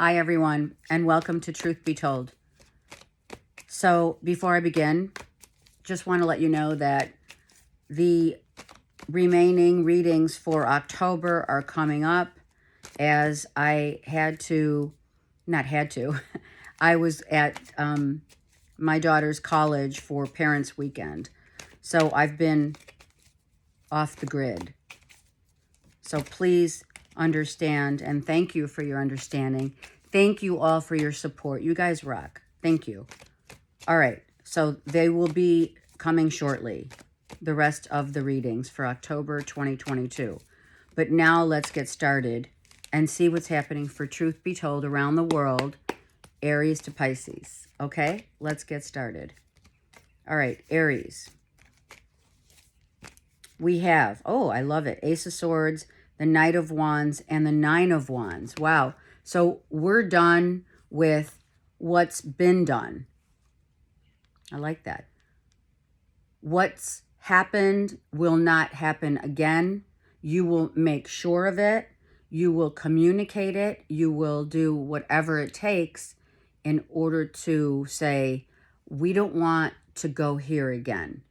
Hi, everyone, and welcome to Truth Be Told. So before I begin, just want to let you know that the remaining readings for October are coming up, as I I was at my daughter's college for Parents' Weekend. So I've been off the grid. So please understand, and thank you for your understanding. Thank you all for your support. You guys rock. Thank you. All right, so they will be coming shortly, the rest of the readings for October 2022. But now let's get started and see what's happening for Truth Be Told around the world, Aries to Pisces. Okay, let's get started. All right, Aries. We have, oh, I love it, Ace of Swords, the Knight of Wands, and the Nine of Wands. Wow. So we're done with what's been done. I like that. What's happened will not happen again. You will make sure of it. You will communicate it. You will do whatever it takes in order to say, we don't want to go here again.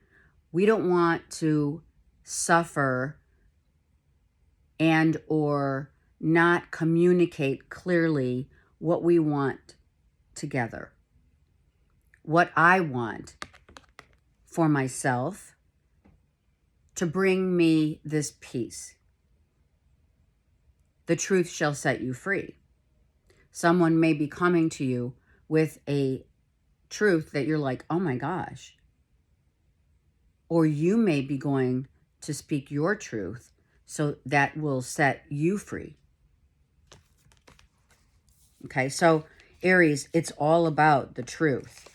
We don't want to suffer and or not communicate clearly what we want together. What I want for myself to bring me this peace. The truth shall set you free. Someone may be coming to you with a truth that you're like, oh my gosh. Or you may be going to speak your truth, so that will set you free. Okay, so Aries, it's all about the truth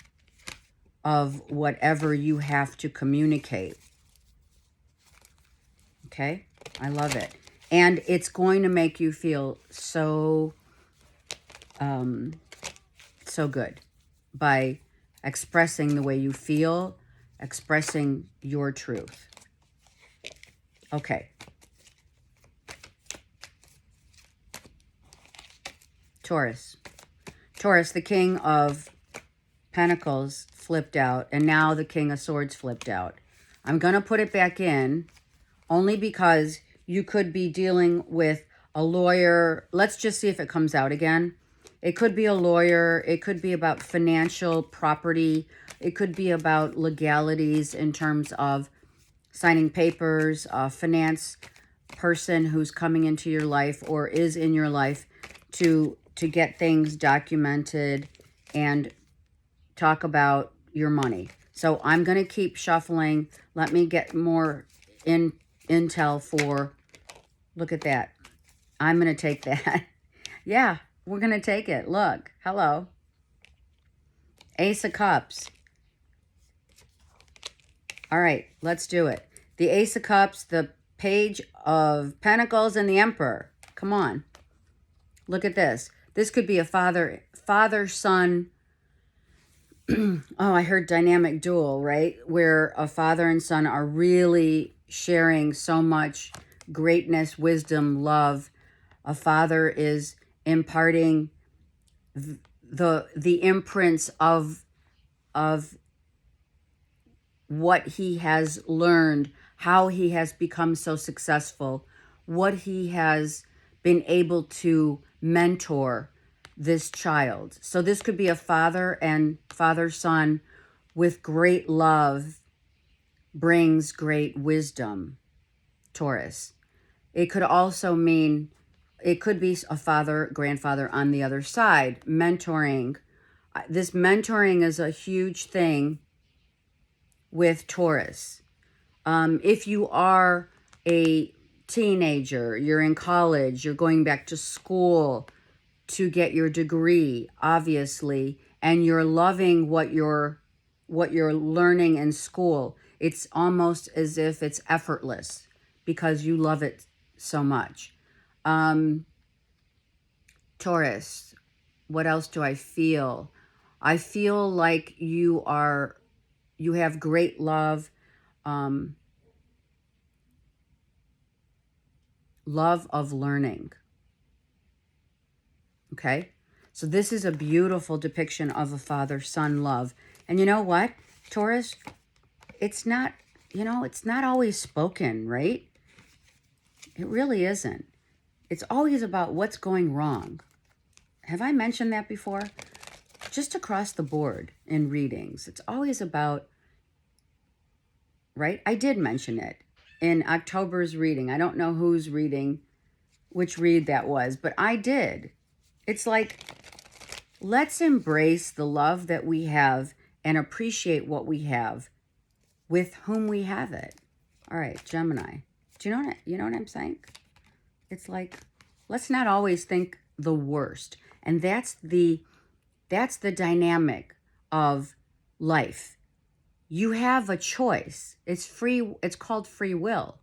of whatever you have to communicate. Okay, I love it. And it's going to make you feel so good by expressing the way you feel, expressing your truth. Okay. Taurus. Taurus, the King of Pentacles flipped out, and now the King of Swords flipped out. I'm going to put it back in only because you could be dealing with a lawyer. Let's just see if it comes out again. It could be a lawyer. It could be about financial property. It could be about legalities in terms of signing papers, a finance person who's coming into your life or is in your life to get things documented and talk about your money. So I'm going to keep shuffling. Let me get more intel for, look at that. I'm going to take that. Yeah, we're going to take it. Look, hello. Ace of Cups. All right, let's do it. The Ace of Cups, the Page of Pentacles, and the Emperor. Come on. Look at this. This could be a father-son. Oh, I heard dynamic duel, right? Where a father and son are really sharing so much greatness, wisdom, love. A father is imparting the imprints of what he has learned, how he has become so successful, what he has been able to mentor this child. So this could be a father and father-son with great love brings great wisdom, Taurus. It could also mean, it could be a father, grandfather on the other side, mentoring. This mentoring is a huge thing with Taurus. If you are a teenager, you're in college, you're going back to school to get your degree, obviously, and you're loving what you're learning in school, it's almost as if it's effortless because you love it so much. Taurus, what else do I feel? I feel like you have great love, love of learning. Okay, So this is a beautiful depiction of a father-son love. And you know what, Taurus? It's not, it's not always spoken, right? It really isn't. It's always about what's going wrong. Have I mentioned that before? Just across the board in readings. It's always about, right? I did mention it in October's reading. I don't know whose reading, which read that was, but I did. It's like, let's embrace the love that we have and appreciate what we have with whom we have it. All right, Gemini. Do you know what I'm saying? It's like, let's not always think the worst. And that's the dynamic of life. You have a choice. It's free. It's called free will.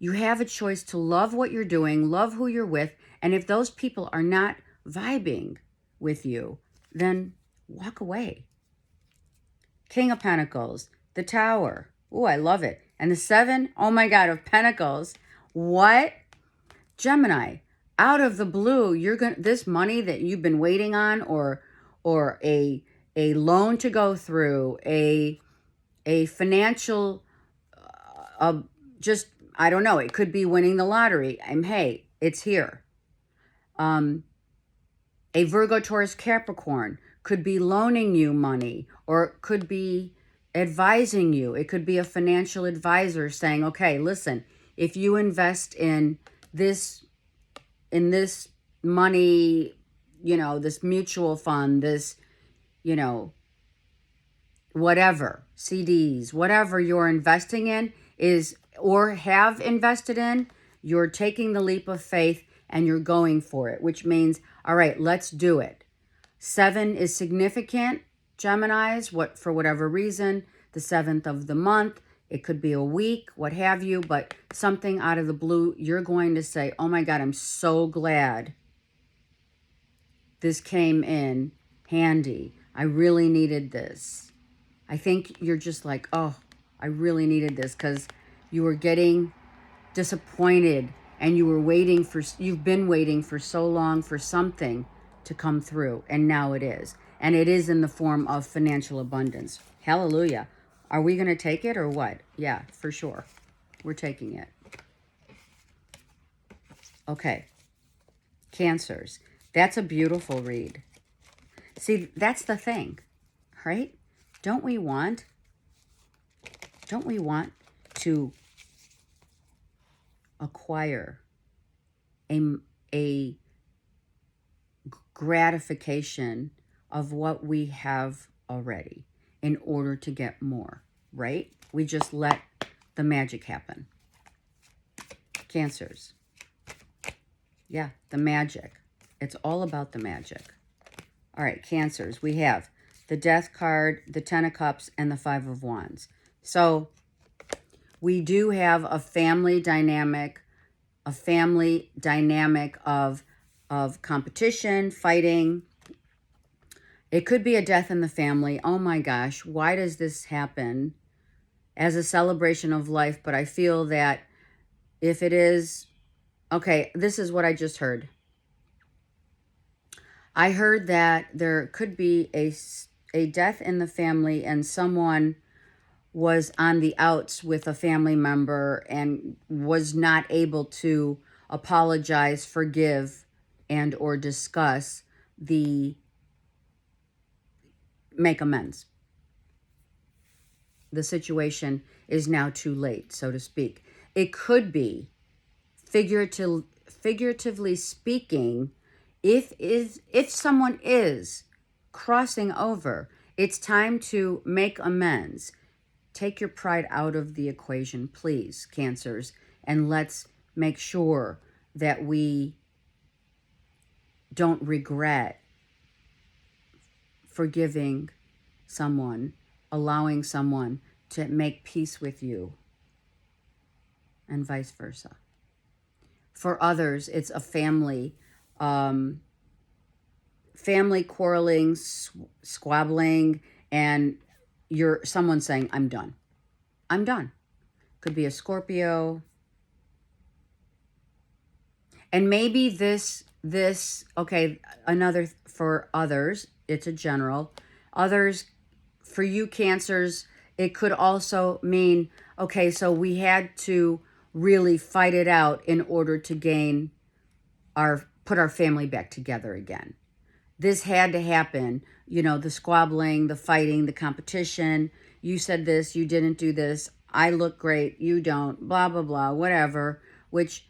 You have a choice to love what you're doing, love who you're with, and if those people are not vibing with you, then walk away. King of Pentacles, the Tower. Oh, I love it. And the Seven, oh my God, of Pentacles. What? Gemini, out of the blue, this money that you've been waiting on, or a loan to go through, a financial, just, I don't know, it could be winning the lottery. Hey, it's here. A Virgo, Taurus, Capricorn could be loaning you money, or could be advising you. It could be a financial advisor saying, okay, listen, if you invest in this money, this mutual fund, this, whatever, CDs, whatever you're investing in is, or have invested in, you're taking the leap of faith and you're going for it, which means, all right, let's do it. 7 is significant, Geminis, for whatever reason, the 7th of the month. It could be a week, what have you, but something out of the blue, you're going to say, oh my God, I'm so glad this came in handy. I really needed this. I think you're just like, oh, I really needed this, because you were getting disappointed and you've been waiting for so long for something to come through, and now it is. And it is in the form of financial abundance. Hallelujah. Are we going to take it or what? Yeah, for sure. We're taking it. Okay. Cancers. That's a beautiful read. See, that's the thing, right? Don't we want to acquire a gratification of what we have already in order to get more, right? We just let the magic happen. Cancers. Yeah, the magic. It's all about the magic. All right, Cancers. We have the Death card, the Ten of Cups, and the Five of Wands. So we do have a family dynamic of competition, fighting. It could be a death in the family. Oh my gosh, why does this happen? As a celebration of life, but I feel that if it is, okay, this is what I just heard. I heard that there could be a death in the family and someone was on the outs with a family member and was not able to apologize, forgive, and or discuss make amends. The situation is now too late, so to speak. It could be, figuratively speaking, if someone is crossing over, it's time to make amends. Take your pride out of the equation, please, Cancers, and let's make sure that we don't regret forgiving someone, allowing someone to make peace with you, and vice versa. For others, it's a family quarreling, squabbling, and someone saying, I'm done. I'm done. Could be a Scorpio. And maybe this this, okay, another for others, it's a general. Others, for you Cancers, it could also mean, okay, so we had to really fight it out in order to put our family back together again. This had to happen, the squabbling, the fighting, the competition. You said this, you didn't do this. I look great, you don't, blah, blah, blah, whatever, which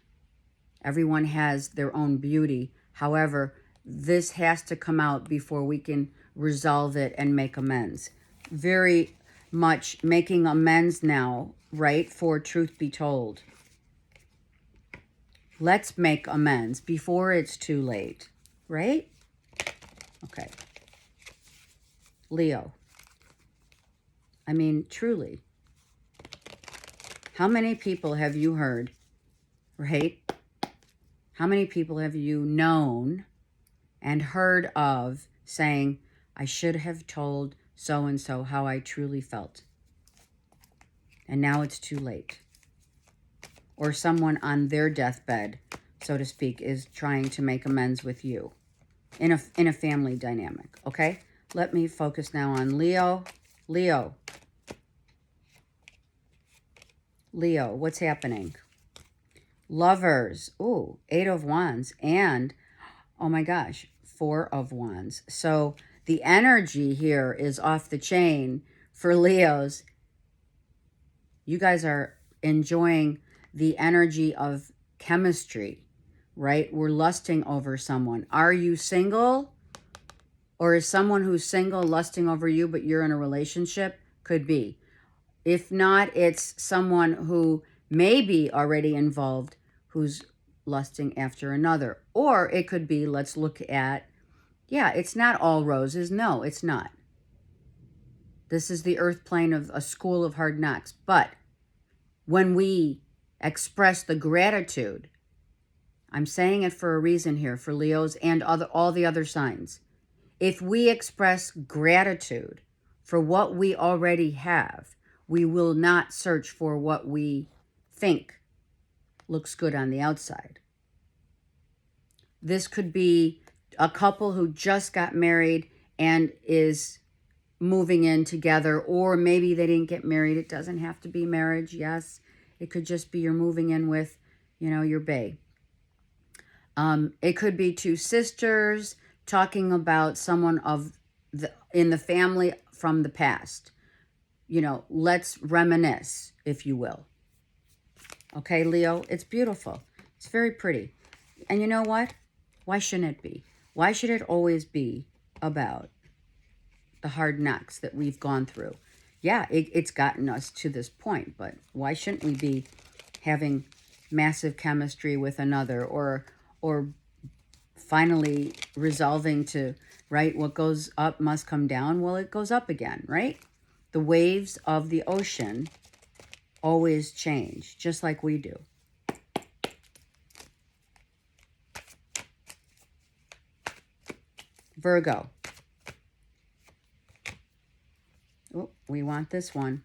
everyone has their own beauty. However, this has to come out before we can resolve it and make amends. Very much making amends now, right? For truth be told. Let's make amends before it's too late, right? Okay. Leo. I mean, truly. How many people have you heard, right? How many people have you known and heard of saying, I should have told so-and-so how I truly felt, and now it's too late? Or someone on their deathbed, so to speak, is trying to make amends with you in a family dynamic, okay? Let me focus now on Leo. Leo, what's happening? Lovers. Ooh, 8 of Wands and, oh my gosh, 4 of Wands. So the energy here is off the chain for Leos. You guys are enjoying the energy of chemistry, right? We're lusting over someone. Are you single? Or is someone who's single lusting over you, but you're in a relationship? Could be. If not, it's someone who may be already involved who's lusting after another. Or it could be, let's look at, yeah, it's not all roses. No, it's not. This is the earth plane of a school of hard knocks. But when we express the gratitude, I'm saying it for a reason here, for Leos and all the other signs. If we express gratitude for what we already have, we will not search for what we think looks good on the outside. This could be a couple who just got married and is moving in together, or maybe they didn't get married. It doesn't have to be marriage. Yes, it could just be you're moving in with, your bae. It could be 2 sisters talking about someone in the family from the past. Let's reminisce, if you will. Okay, Leo, it's beautiful. It's very pretty. And you know what? Why shouldn't it be? Why should it always be about the hard knocks that we've gone through? Yeah, it's gotten us to this point, but why shouldn't we be having massive chemistry with another, or finally resolving to, right, what goes up must come down? Well, it goes up again, right? The waves of the ocean always change, just like we do. Virgo. Oh, we want this one.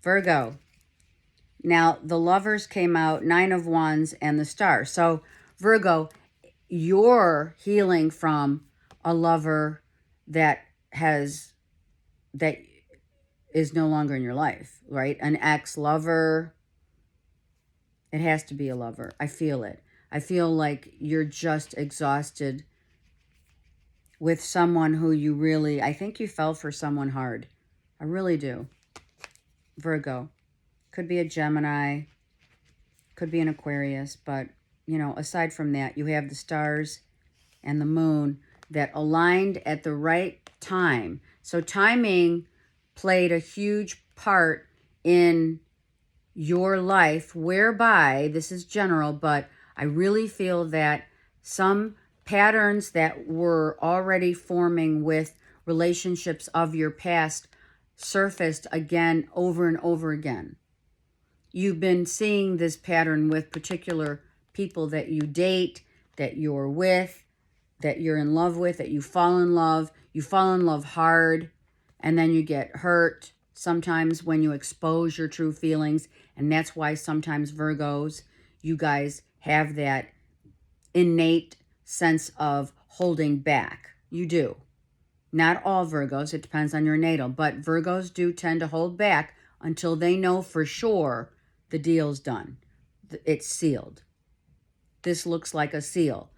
Virgo. Now, the Lovers came out, 9 of Wands and the Star. So, Virgo, you're healing from a lover that is no longer in your life, right? An ex-lover. It has to be a lover. I feel it. I feel like you're just exhausted with someone who you really, I think you fell for someone hard. I really do. Virgo. Could be a Gemini. Could be an Aquarius. But, aside from that, you have the stars and the moon that aligned at the right time. So timing played a huge part in your life, whereby, this is general, but I really feel that some patterns that were already forming with relationships of your past surfaced again over and over again. You've been seeing this pattern with particular people that you date, that you're with, that you're in love with, that you fall in love hard, and then you get hurt sometimes when you expose your true feelings. And that's why sometimes Virgos, you guys have that innate sense of holding back. You do. Not all Virgos, it depends on your natal, but Virgos do tend to hold back until they know for sure the deal's done. It's sealed. This looks like a seal.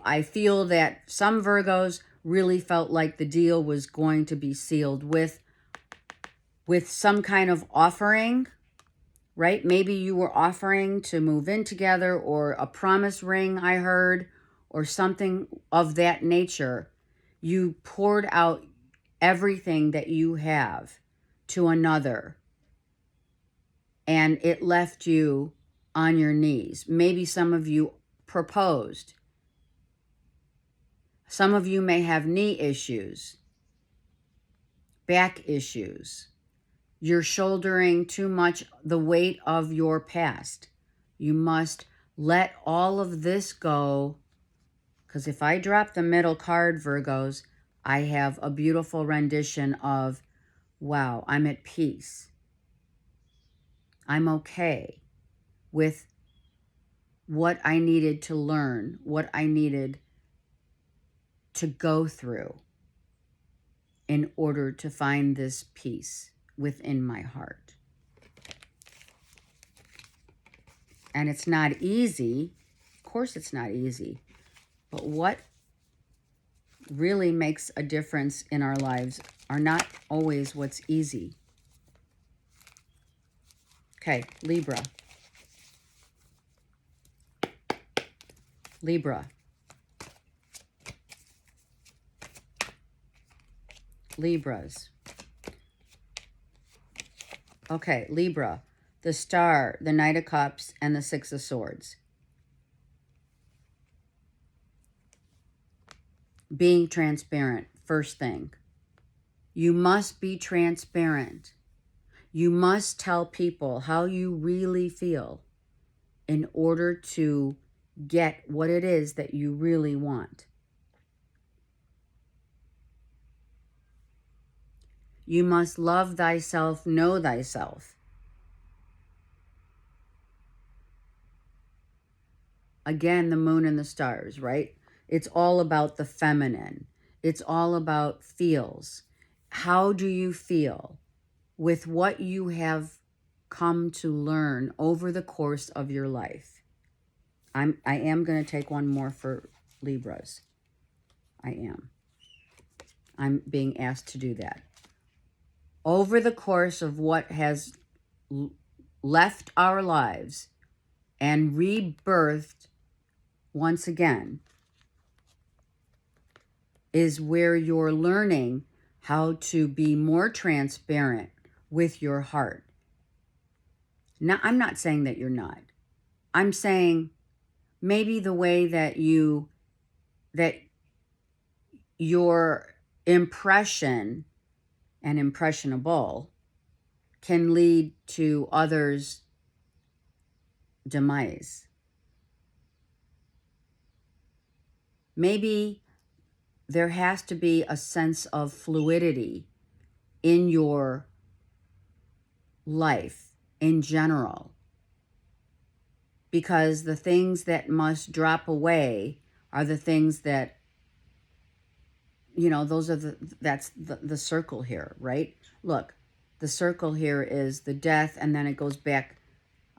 I feel that some Virgos really felt like the deal was going to be sealed with some kind of offering, right? Maybe you were offering to move in together, or a promise ring I heard, or something of that nature. You poured out everything that you have to another, and it left you on your knees. Maybe some of you proposed. Some of you may have knee issues, back issues. You're shouldering too much the weight of your past. You must let all of this go, because if I drop the middle card, Virgos, I have a beautiful rendition of, wow, I'm at peace. I'm okay with what I needed to learn, what I needed to go through in order to find this peace within my heart. And it's not easy. Of course it's not easy. But what really makes a difference in our lives are not always what's easy. Okay, Libra. Libra. Libras. Okay, Libra. The Star, the Knight of Cups, and the Six of Swords. Being transparent, first thing. You must be transparent. You must tell people how you really feel in order to get what it is that you really want. You must love thyself, know thyself. Again, the moon and the stars, right? It's all about the feminine. It's all about feels. How do you feel with what you have come to learn over the course of your life? I am going to take one more for Libras. I am. I'm being asked to do that. Over the course of what has left our lives and rebirthed once again is where you're learning how to be more transparent with your heart. Now, I'm not saying that you're not. I'm saying maybe the way that your impression and impressionable can lead to others' demise. Maybe there has to be a sense of fluidity in your life in general, because the things that must drop away are the things that, you know, that's the circle here, right? Look, the circle here is the death, and then it goes back.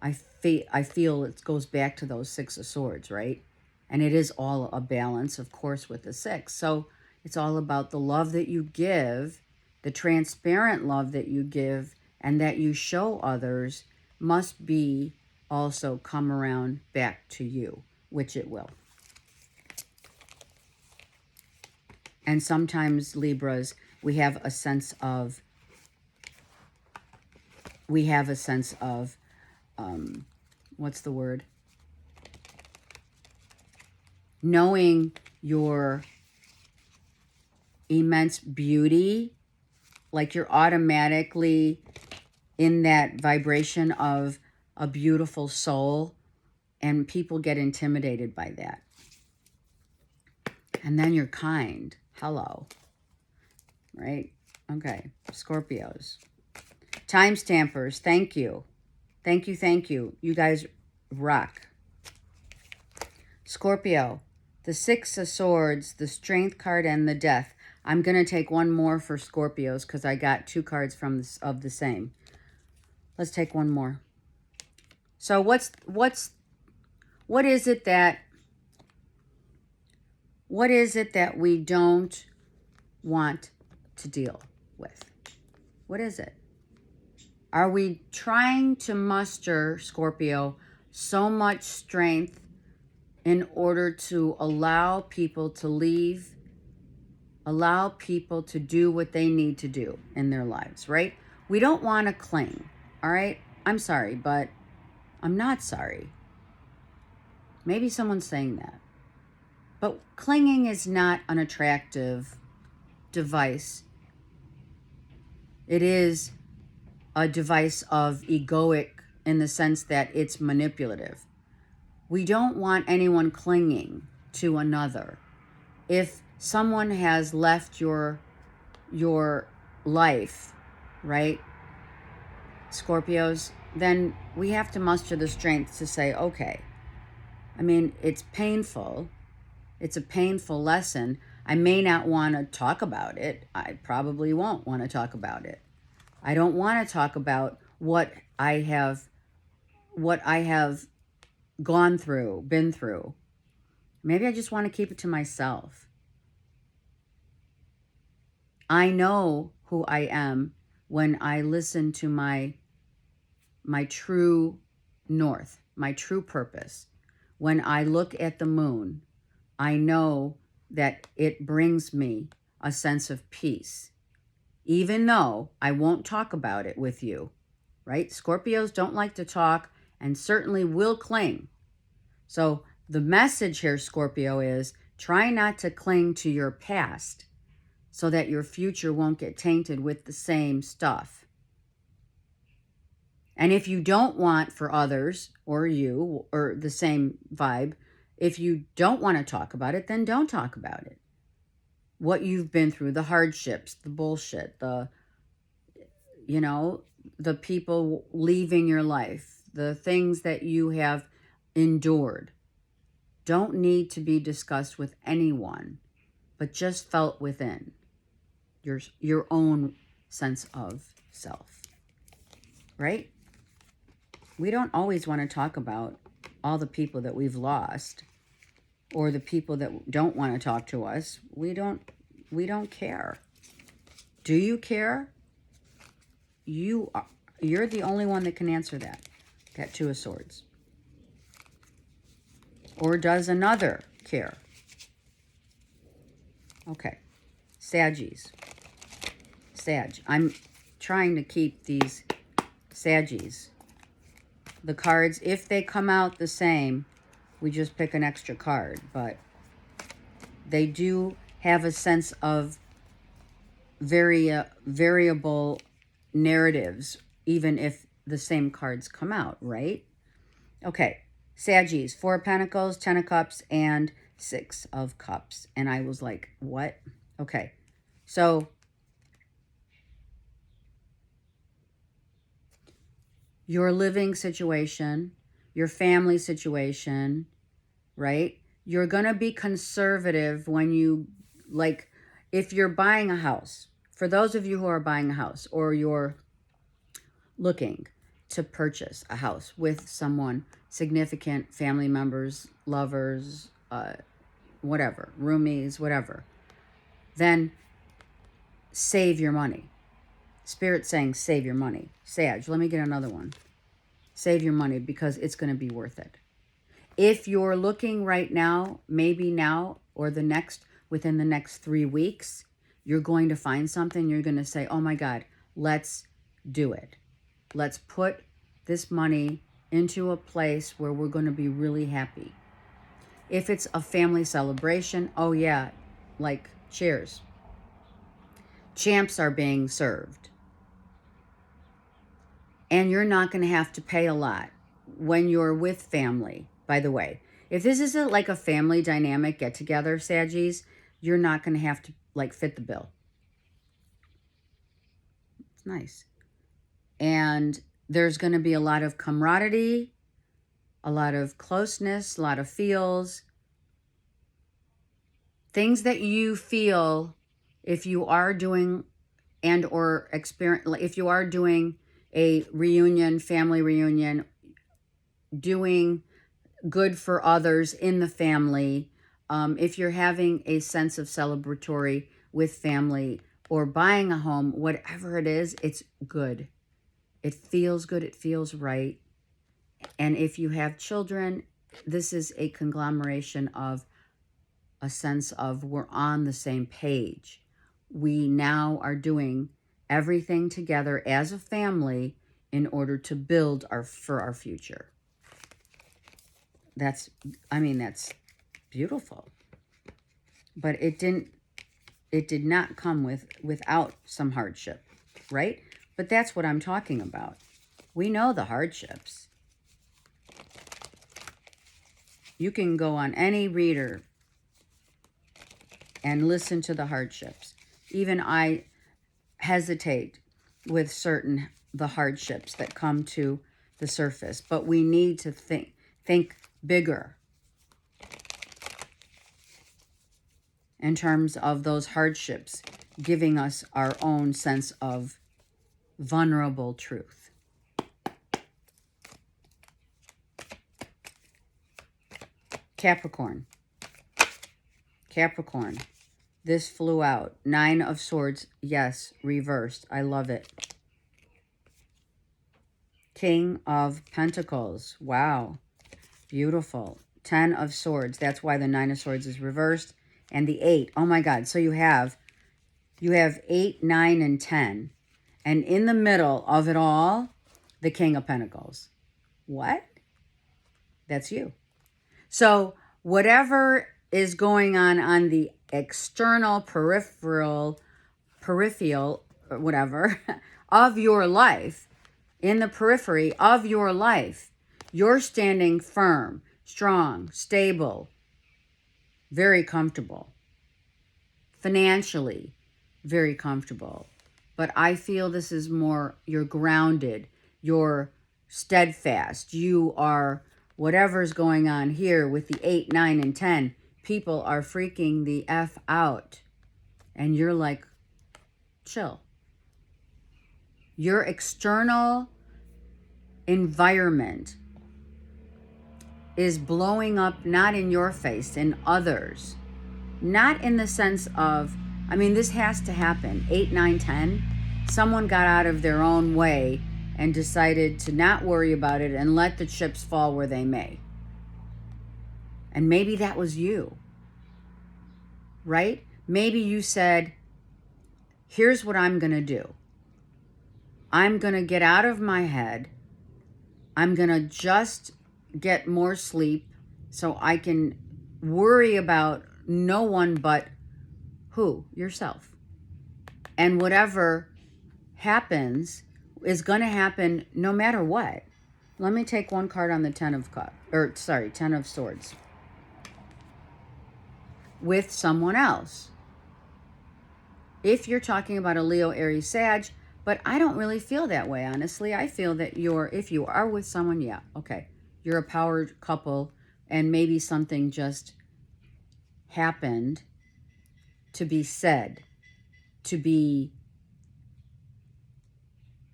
I feel it goes back to those Six of Swords, right? And it is all a balance, of course, with the six. So it's all about the love that you give, the transparent love that you give, and that you show others must be also come around back to you, which it will. And sometimes, Libras, we have a sense of, what's the word? Knowing your immense beauty, like you're automatically in that vibration of a beautiful soul, and people get intimidated by that. And then you're kind. Hello. Right? Okay. Scorpios. Time stampers, thank you. Thank you. You guys rock. Scorpio, the Six of Swords, the Strength card, and the Death. I'm going to take one more for Scorpios because I got 2 cards from this, of the same. Let's take one more. So what is it that we don't want to deal with? What is it? Are we trying to muster, Scorpio, so much strength in order to allow people to leave, allow people to do what they need to do in their lives, right? We don't want to cling, all right? I'm sorry, but I'm not sorry. Maybe someone's saying that. But clinging is not an attractive device. It is a device of egoic in the sense that it's manipulative. We don't want anyone clinging to another. If someone has left your life, right, Scorpios, then we have to muster the strength to say, okay, I mean, it's painful. It's a painful lesson. I may not want to talk about it. I probably won't want to talk about it. I don't want to talk about what I have gone through, been through. Maybe I just want to keep it to myself. I know who I am when I listen to my true north, my true purpose. When I look at the moon, I know that it brings me a sense of peace, even though I won't talk about it with you, right? Scorpios don't like to talk and certainly will cling. So the message here, Scorpio, is try not to cling to your past so that your future won't get tainted with the same stuff. And if you don't want for others or you or the same vibe, if you don't want to talk about it, then don't talk about it. What you've been through, the hardships, the bullshit, the people leaving your life, the things that you have endured, don't need to be discussed with anyone, but just felt within your own sense of self, right? We don't always want to talk about all the people that we've lost or the people that don't want to talk to us. We don't care. Do you care? You're the only one that can answer that. Got 2 of Swords. Or does another care? Okay. Saggies. Sag. I'm trying to keep these Saggies. The cards, if they come out the same, we just pick an extra card. But they do have a sense of variable narratives, even if the same cards come out, right? Okay. Saggies, 4 of Pentacles, 10 of Cups, and 6 of Cups. And I was like, what? Okay. So your living situation, your family situation, right? You're going to be conservative when you, like, if you're buying a house. For those of you who are buying a house or you're looking to purchase a house with someone significant, family members, lovers, whatever, roomies, whatever, then save your money. Spirit saying save your money. Sag, let me get another one. Save your money because it's going to be worth it. If you're looking right now, maybe now or within the next 3 weeks, you're going to find something. You're going to say, oh my God, let's do it. Let's put this money into a place where we're going to be really happy. If it's a family celebration, oh yeah, like cheers. Champs are being served. And you're not going to have to pay a lot when you're with family, by the way. If this isn't like a family dynamic get-together, Saggies, you're not going to have to fit the bill. It's nice. And there's going to be a lot of camaraderie, a lot of closeness, a lot of feels. things that you feel, if you are doing and or experience, if you are doing a reunion, family reunion, doing good for others in the family, if you're having a sense of celebratory with family or buying a home, whatever it is, it's good. It feels good. It feels right. And if you have children, this is a conglomeration of a sense of we're on the same page. We now are doing everything together as a family in order to build for our future. That's beautiful. But it did not come without some hardship, right? But that's what I'm talking about. We know the hardships. You can go on any reader and listen to the hardships. Even I hesitate with the hardships that come to the surface, but we need to think bigger in terms of those hardships giving us our own sense of vulnerable truth. Capricorn. This flew out. 9 of Swords. Yes, reversed. I love it. King of Pentacles. Wow. Beautiful. 10 of Swords. That's why the 9 of Swords is reversed. And the 8. Oh my God. So you have 8, 9, and 10. And in the middle of it all, the King of Pentacles. What? That's you. So whatever is going on the external, peripheral, whatever, of your life, in the periphery of your life, you're standing firm, strong, stable, very comfortable. Financially, very comfortable. But I feel this is more, you're grounded, you're steadfast, you are, whatever's going on here with the 8, 9, and 10, people are freaking the F out. And you're like, chill. Your external environment is blowing up, not in your face, in others. Not in the sense of, this has to happen. 8, 9, 10, someone got out of their own way and decided to not worry about it and let the chips fall where they may. And maybe that was you, right? Maybe you said, here's what I'm going to do. I'm going to get out of my head. I'm going to just get more sleep so I can worry about no one but who? Yourself. And whatever happens is going to happen no matter what. Let me take one card on the 10 of Swords. With someone else. If you're talking about a Leo, Aries, Sag, but I don't really feel that way, honestly. I feel that if you are with someone, yeah, okay. You're a powered couple and maybe something just happened to be said,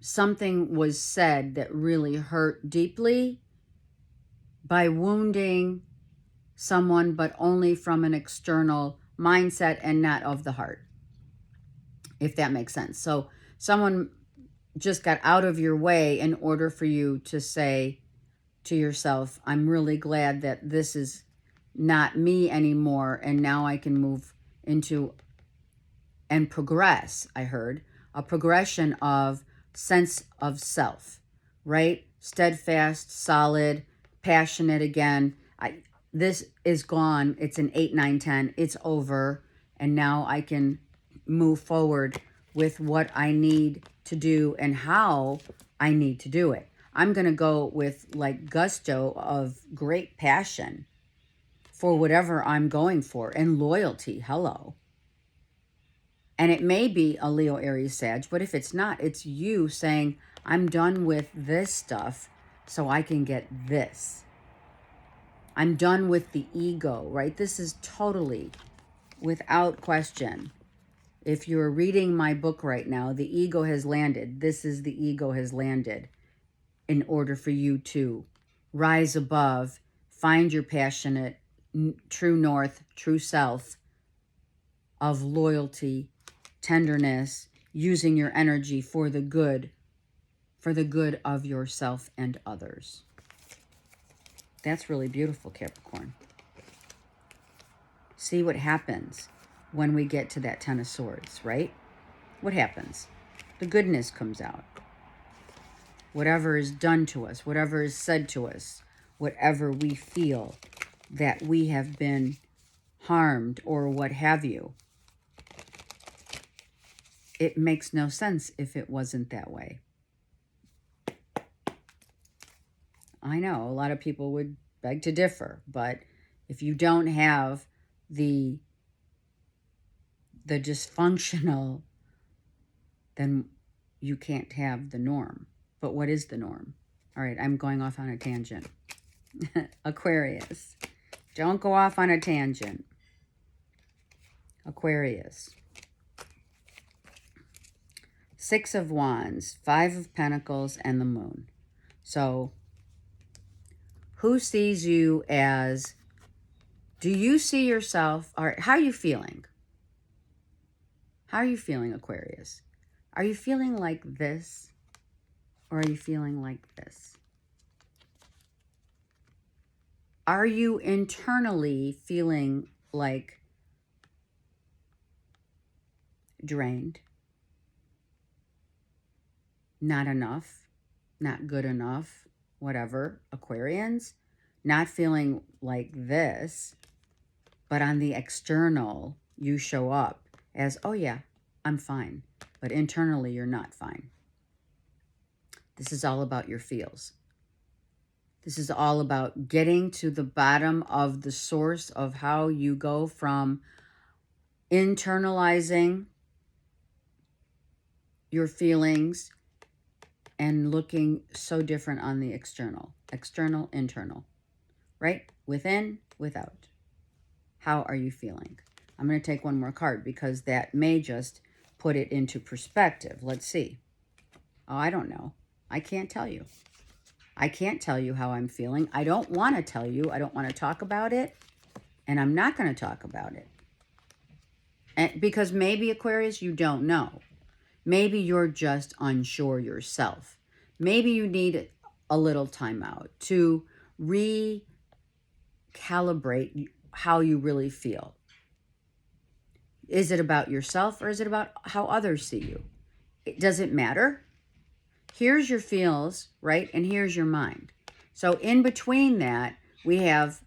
something was said that really hurt deeply by wounding someone, but only from an external mindset and not of the heart, if that makes sense. So someone just got out of your way in order for you to say to yourself, I'm really glad that this is not me anymore, and now I can move into and progress. I heard a progression of sense of self, right? Steadfast, solid, passionate again. This is gone. It's an 8, 9, 10. It's over. And now I can move forward with what I need to do and how I need to do it. I'm going to go with like gusto of great passion for whatever I'm going for, and loyalty. Hello. And it may be a Leo, Aries, Sag, but if it's not, it's you saying, I'm done with this stuff so I can get this. I'm done with the ego, right? This is totally without question. If you're reading my book right now, the ego has landed. This is the ego has landed in order for you to rise above, find your passionate, true north, true self of loyalty, tenderness, using your energy for the good of yourself and others. That's really beautiful, Capricorn. See what happens when we get to that Ten of Swords, right? What happens? The goodness comes out. Whatever is done to us, whatever is said to us, whatever we feel that we have been harmed or what have you, it makes no sense if it wasn't that way. I know a lot of people would beg to differ, but if you don't have the dysfunctional, then you can't have the norm. But what is the norm? All right, I'm going off on a tangent. Aquarius. Don't go off on a tangent. Aquarius. Six of Wands, Five of Pentacles, and the Moon. So, who sees you as, do you see yourself, or how are you feeling? How are you feeling, Aquarius? Are you feeling like this, or are you feeling like this? Are you internally feeling like drained? Not enough, not good enough, whatever, Aquarians? Not feeling like this, but on the external, you show up as, oh yeah, I'm fine. But internally, you're not fine. This is all about your feels. This is all about getting to the bottom of the source of how you go from internalizing your feelings and looking so different on the external. External, internal. Right? Within, without. How are you feeling? I'm going to take one more card because that may just put it into perspective. Let's see. Oh, I don't know. I can't tell you. I can't tell you how I'm feeling. I don't want to tell you. I don't want to talk about it. And I'm not going to talk about it. And because maybe, Aquarius, you don't know. Maybe you're just unsure yourself. Maybe you need a little time out to recalibrate how you really feel. Is it about yourself or is it about how others see you? Does it matter? Here's your feels, right? And here's your mind. So in between that, we have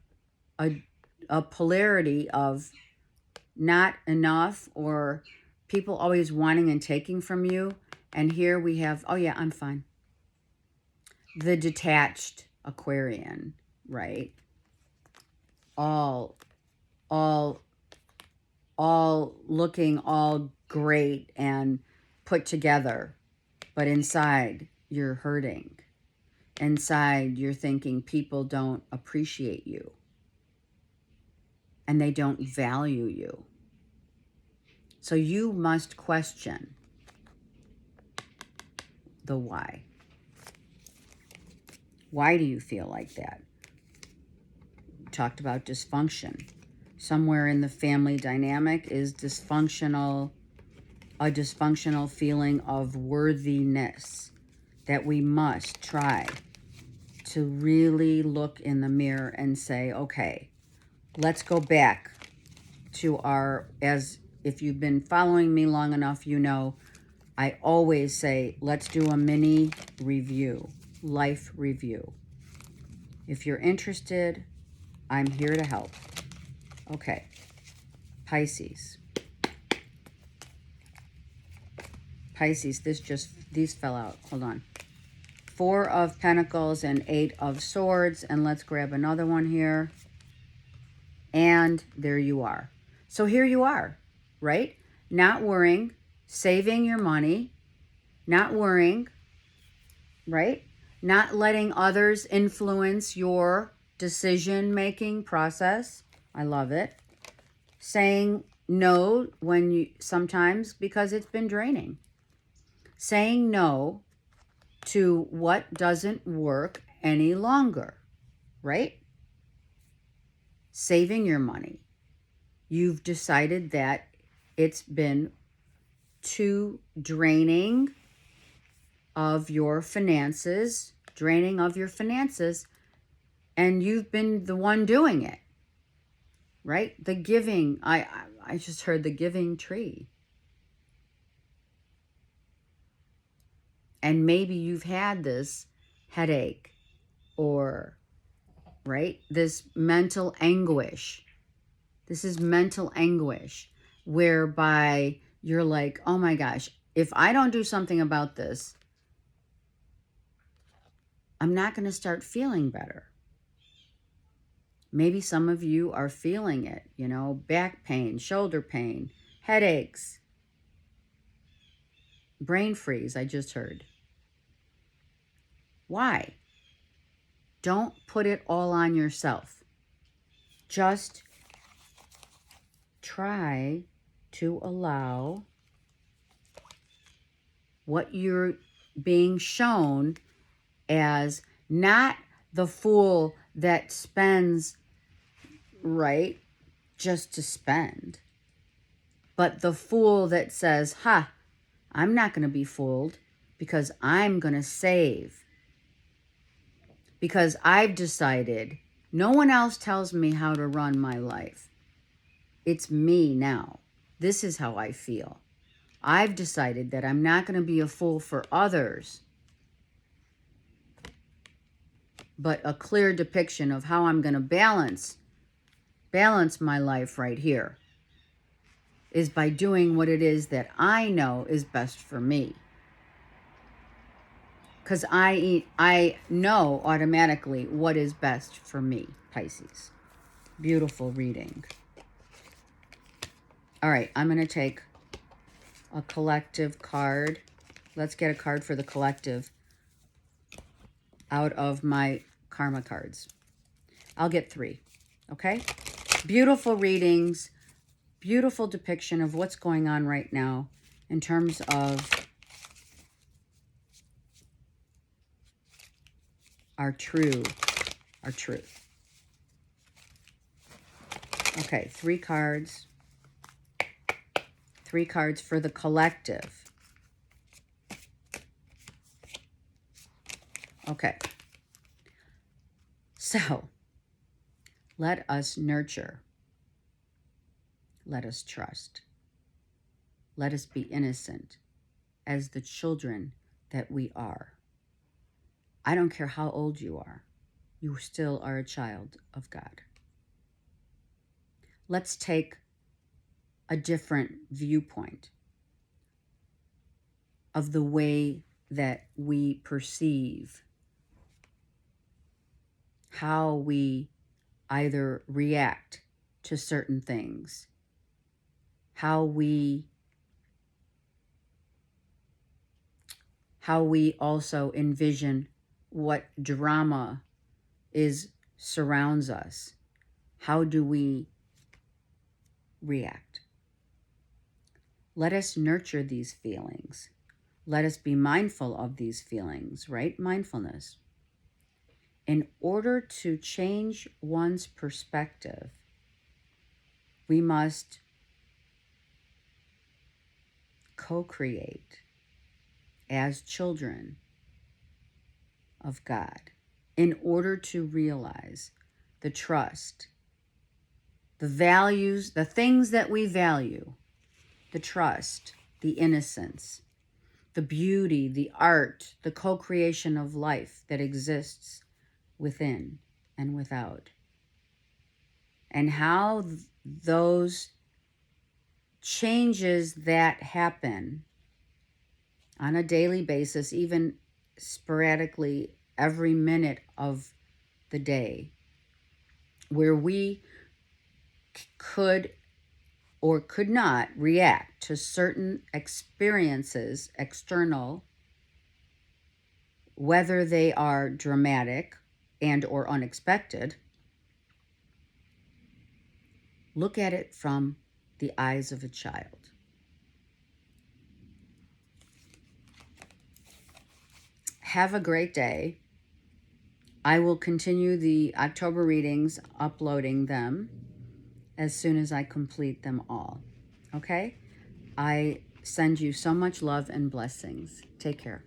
a polarity of not enough or people always wanting and taking from you. And here we have, oh yeah, I'm fine. The detached Aquarian, right? All looking all great and put together. But inside, you're hurting. Inside, you're thinking people don't appreciate you. And they don't value you. So you must question the why. Why do you feel like that? We talked about dysfunction. Somewhere in the family dynamic is dysfunctional, a dysfunctional feeling of worthiness that we must try to really look in the mirror and say, okay, let's go back to our, as if you've been following me long enough, you know, I always say, let's do a mini review, life review. If you're interested, I'm here to help. Okay, Pisces. Pisces, these fell out. Hold on. Four of Pentacles and Eight of Swords. And let's grab another one here. And there you are. So here you are, right? Not worrying, saving your money, not worrying, right? Not letting others influence your decision-making process. I love it. Saying no when you sometimes because it's been draining. Saying no to what doesn't work any longer, right? Saving your money. You've decided that it's been too draining of your finances, and you've been the one doing it, right? The giving, I just heard the giving tree. And maybe you've had this headache or, right, this mental anguish. This is mental anguish whereby you're like, oh my gosh, if I don't do something about this, I'm not going to start feeling better. Maybe some of you are feeling it, back pain, shoulder pain, headaches, brain freeze, I just heard. Why? Don't put it all on yourself. Just try to allow what you're being shown as not the fool that spends, right, just to spend, but the fool that says, I'm not going to be fooled because I'm going to save. Because I've decided no one else tells me how to run my life. It's me now. This is how I feel. I've decided that I'm not going to be a fool for others, but a clear depiction of how I'm going to balance my life right here is by doing what it is that I know is best for me. Because I know automatically what is best for me, Pisces. Beautiful reading. All right, I'm going to take a collective card. Let's get a card for the collective out of my karma cards. I'll get 3, okay? Beautiful readings, beautiful depiction of what's going on right now in terms of our truth. Okay, 3 cards. 3 cards for the collective. Okay. So, let us nurture. Let us trust. Let us be innocent as the children that we are. I don't care how old you are. You still are a child of God. Let's take a different viewpoint of the way that we perceive how we either react to certain things, how we also envision what drama surrounds us. How do we react? Let us nurture these feelings. Let us be mindful of these feelings, right? Mindfulness. In order to change one's perspective, we must co-create as children of God in order to realize the trust, the values, the things that we value, the trust, the innocence, the beauty, the art, the co-creation of life that exists within and without. And how those changes that happen on a daily basis, even sporadically every minute of the day, where we could or could not react to certain experiences, external, whether they are dramatic and or unexpected. Look at it from the eyes of a child. Have a great day. I will continue the October readings, uploading them as soon as I complete them all. Okay? I send you so much love and blessings. Take care.